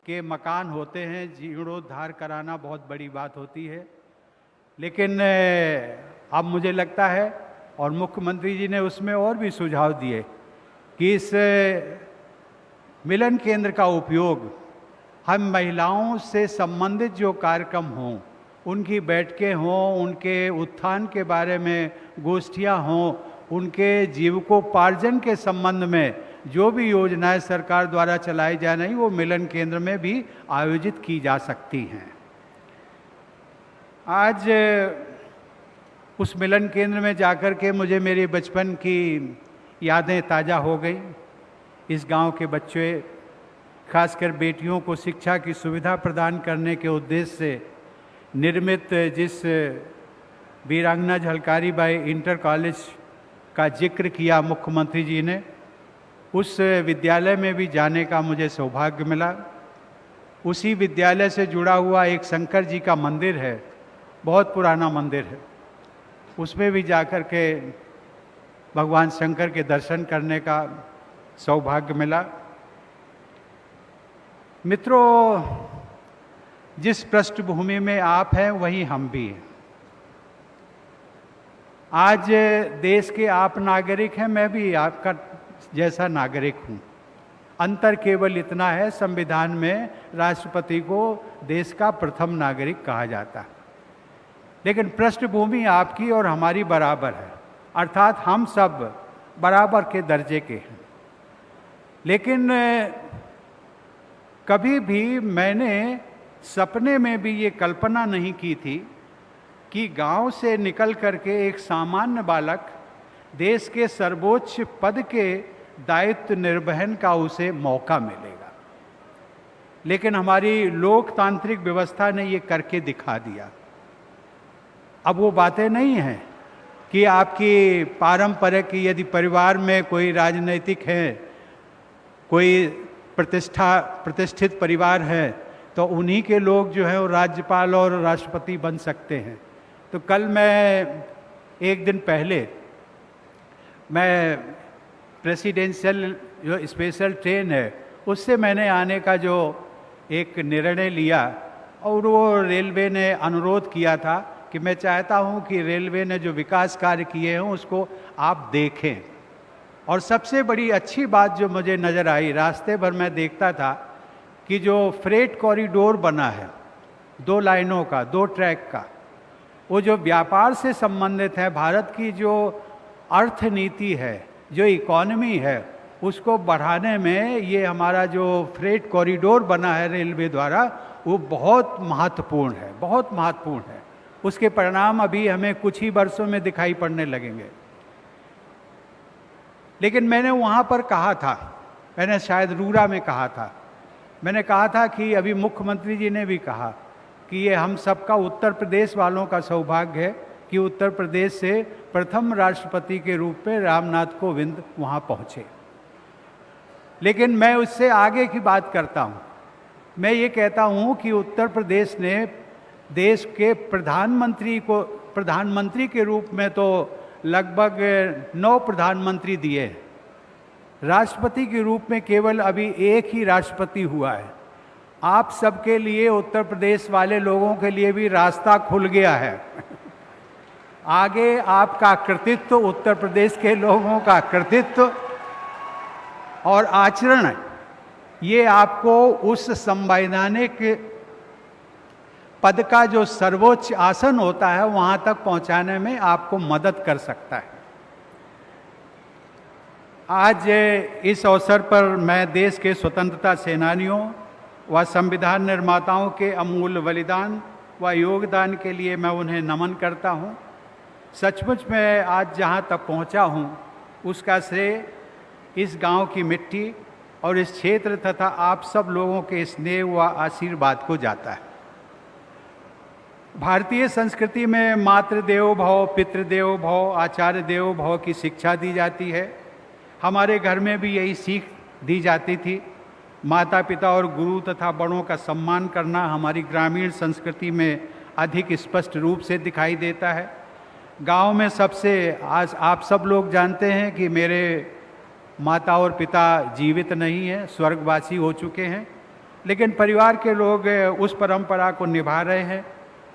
के मकान होते हैं, जीर्णोद्धार कराना बहुत बड़ी बात होती है। लेकिन अब मुझे लगता है, और मुख्यमंत्री जी ने उसमें और भी सुझाव दिए, कि इस मिलन केंद्र का उपयोग हम महिलाओं से संबंधित जो कार्यक्रम हों, उनकी बैठकें हों, उनके उत्थान के बारे में गोष्ठियाँ हों, उनके जीविकोपार्जन के संबंध में जो भी योजनाएं सरकार द्वारा चलाई जा रही, वो मिलन केंद्र में भी आयोजित की जा सकती हैं। आज उस मिलन केंद्र में जाकर के मुझे मेरे बचपन की यादें ताज़ा हो गई। इस गांव के बच्चे, खासकर बेटियों को शिक्षा की सुविधा प्रदान करने के उद्देश्य से निर्मित जिस वीरांगना झलकारी बाई इंटर कॉलेज का जिक्र किया मुख्यमंत्री जी ने, उस विद्यालय में भी जाने का मुझे सौभाग्य मिला। उसी विद्यालय से जुड़ा हुआ एक शंकर जी का मंदिर है, बहुत पुराना मंदिर है, उसमें भी जाकर के भगवान शंकर के दर्शन करने का सौभाग्य मिला। मित्रों, जिस पृष्ठभूमि में आप हैं वहीं हम भी हैं। आज देश के आप नागरिक हैं, मैं भी आपका जैसा नागरिक हूं। अंतर केवल इतना है, संविधान में राष्ट्रपति को देश का प्रथम नागरिक कहा जाता है, लेकिन पृष्ठभूमि आपकी और हमारी बराबर है, अर्थात हम सब बराबर के दर्जे के हैं। लेकिन कभी भी मैंने सपने में भी ये कल्पना नहीं की थी कि गांव से निकल करके एक सामान्य बालक देश के सर्वोच्च पद के दायित्व निर्वहन का उसे मौका मिलेगा। लेकिन हमारी लोकतांत्रिक व्यवस्था ने ये करके दिखा दिया। अब वो बातें नहीं हैं कि आपकी पारंपरिक, यदि परिवार में कोई राजनीतिक है, कोई प्रतिष्ठित परिवार है, तो उन्हीं के लोग जो है वो राज्यपाल और राष्ट्रपति बन सकते हैं। तो कल मैं एक दिन पहले मैं प्रेसिडेंशियल जो स्पेशल ट्रेन है उससे मैंने आने का जो एक निर्णय लिया, और वो रेलवे ने अनुरोध किया था कि मैं चाहता हूं कि रेलवे ने जो विकास कार्य किए हैं उसको आप देखें। और सबसे बड़ी अच्छी बात जो मुझे नज़र आई, रास्ते भर मैं देखता था कि जो फ्रेट कॉरिडोर बना है 2 लाइनों का, 2 ट्रैक का, वो जो व्यापार से संबंधित है, भारत की जो अर्थनीति है, जो इकोनॉमी है, उसको बढ़ाने में ये हमारा जो फ्रेट कॉरिडोर बना है रेलवे द्वारा, वो बहुत महत्वपूर्ण है, बहुत महत्वपूर्ण है। उसके परिणाम अभी हमें कुछ ही वर्षों में दिखाई पड़ने लगेंगे। लेकिन मैंने वहाँ पर कहा था, मैंने शायद रूरा में कहा था, मैंने कहा था कि अभी मुख्यमंत्री जी ने भी कहा कि ये हम सबका, उत्तर प्रदेश वालों का सौभाग्य है कि उत्तर प्रदेश से प्रथम राष्ट्रपति के रूप में रामनाथ कोविंद वहाँ पहुँचे। लेकिन मैं उससे आगे की बात करता हूँ। मैं ये कहता हूँ कि उत्तर प्रदेश ने देश के प्रधानमंत्री के रूप में तो लगभग 9 प्रधानमंत्री दिए, राष्ट्रपति के रूप में केवल अभी एक ही राष्ट्रपति हुआ है। आप सबके लिए, उत्तर प्रदेश वाले लोगों के लिए भी रास्ता खुल गया है। आगे आपका कृतित्व, उत्तर प्रदेश के लोगों का कृतित्व और आचरण, ये आपको उस संवैधानिक पद का जो सर्वोच्च आसन होता है वहां तक पहुंचाने में आपको मदद कर सकता है। आज इस अवसर पर मैं देश के स्वतंत्रता सेनानियों व संविधान निर्माताओं के अमूल्य बलिदान व योगदान के लिए मैं उन्हें नमन करता हूं। सचमुच मैं आज जहां तक पहुंचा हूं उसका श्रेय इस गांव की मिट्टी और इस क्षेत्र तथा आप सब लोगों के स्नेह व आशीर्वाद को जाता है। भारतीय संस्कृति में मातृदेवो भव, पितृदेवो भव, आचार्य देवो भव की शिक्षा दी जाती है। हमारे घर में भी यही सीख दी जाती थी। माता पिता और गुरु तथा बड़ों का सम्मान करना हमारी ग्रामीण संस्कृति में अधिक स्पष्ट रूप से दिखाई देता है। गांव में सबसे, आज आप सब लोग जानते हैं कि मेरे माता और पिता जीवित नहीं हैं, स्वर्गवासी हो चुके हैं, लेकिन परिवार के लोग उस परंपरा को निभा रहे हैं।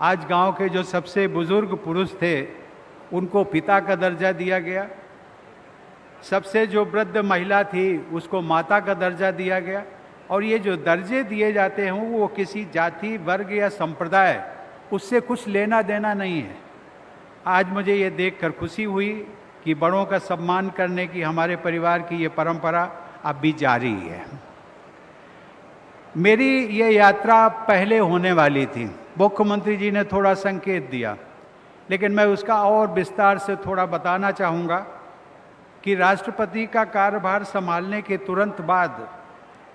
आज गांव के जो सबसे बुजुर्ग पुरुष थे उनको पिता का दर्जा दिया गया, सबसे जो वृद्ध महिला थी उसको माता का दर्जा दिया गया। और ये जो दर्जे दिए जाते हैं वो किसी जाति, वर्ग या संप्रदाय उससे कुछ लेना देना नहीं है। आज मुझे ये देखकर खुशी हुई कि बड़ों का सम्मान करने की हमारे परिवार की ये परंपरा अब भी जारी है। मेरी ये यात्रा पहले होने वाली थी, मुख्यमंत्री जी ने थोड़ा संकेत दिया, लेकिन मैं उसका और विस्तार से थोड़ा बताना चाहूँगा कि राष्ट्रपति का कार्यभार संभालने के तुरंत बाद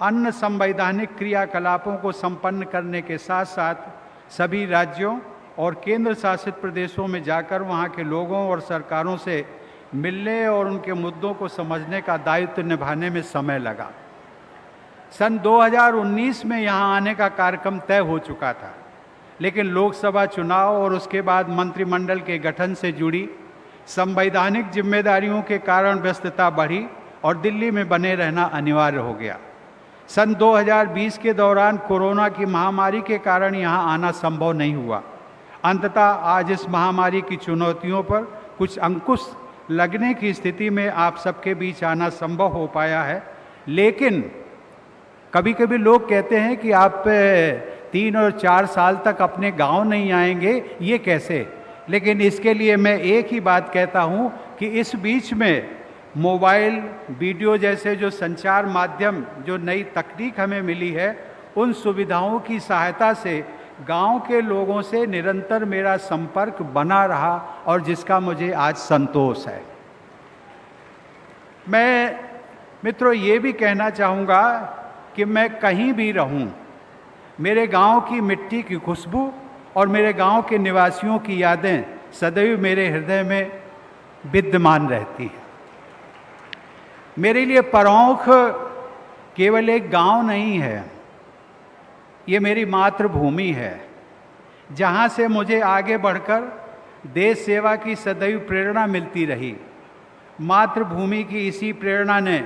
अन्य संवैधानिक क्रियाकलापों को संपन्न करने के साथ साथ सभी राज्यों और केंद्र शासित प्रदेशों में जाकर वहाँ के लोगों और सरकारों से मिलने और उनके मुद्दों को समझने का दायित्व निभाने में समय लगा। सन 2019 में यहाँ आने का कार्यक्रम तय हो चुका था, लेकिन लोकसभा चुनाव और उसके बाद मंत्रिमंडल के गठन से जुड़ी संवैधानिक जिम्मेदारियों के कारण व्यस्तता बढ़ी और दिल्ली में बने रहना अनिवार्य हो गया। सन 2020 के दौरान कोरोना की महामारी के कारण यहाँ आना संभव नहीं हुआ। अंततः आज इस महामारी की चुनौतियों पर कुछ अंकुश लगने की स्थिति में आप सबके बीच आना संभव हो पाया है। लेकिन कभी कभी लोग कहते हैं कि आप 3 और 4 साल तक अपने गांव नहीं आएंगे, ये कैसे? लेकिन इसके लिए मैं एक ही बात कहता हूं कि इस बीच में मोबाइल, वीडियो जैसे जो संचार माध्यम, जो नई तकनीक हमें मिली है, उन सुविधाओं की सहायता से गांव के लोगों से निरंतर मेरा संपर्क बना रहा और जिसका मुझे आज संतोष है। मैं मित्रों ये भी कहना चाहूँगा कि मैं कहीं भी रहूं, मेरे गांव की मिट्टी की खुशबू और मेरे गांव के निवासियों की यादें सदैव मेरे हृदय में विद्यमान रहती हैं। मेरे लिए परौंख केवल एक गांव नहीं है, ये मेरी मातृभूमि है, जहाँ से मुझे आगे बढ़कर देश सेवा की सदैव प्रेरणा मिलती रही। मातृभूमि की इसी प्रेरणा ने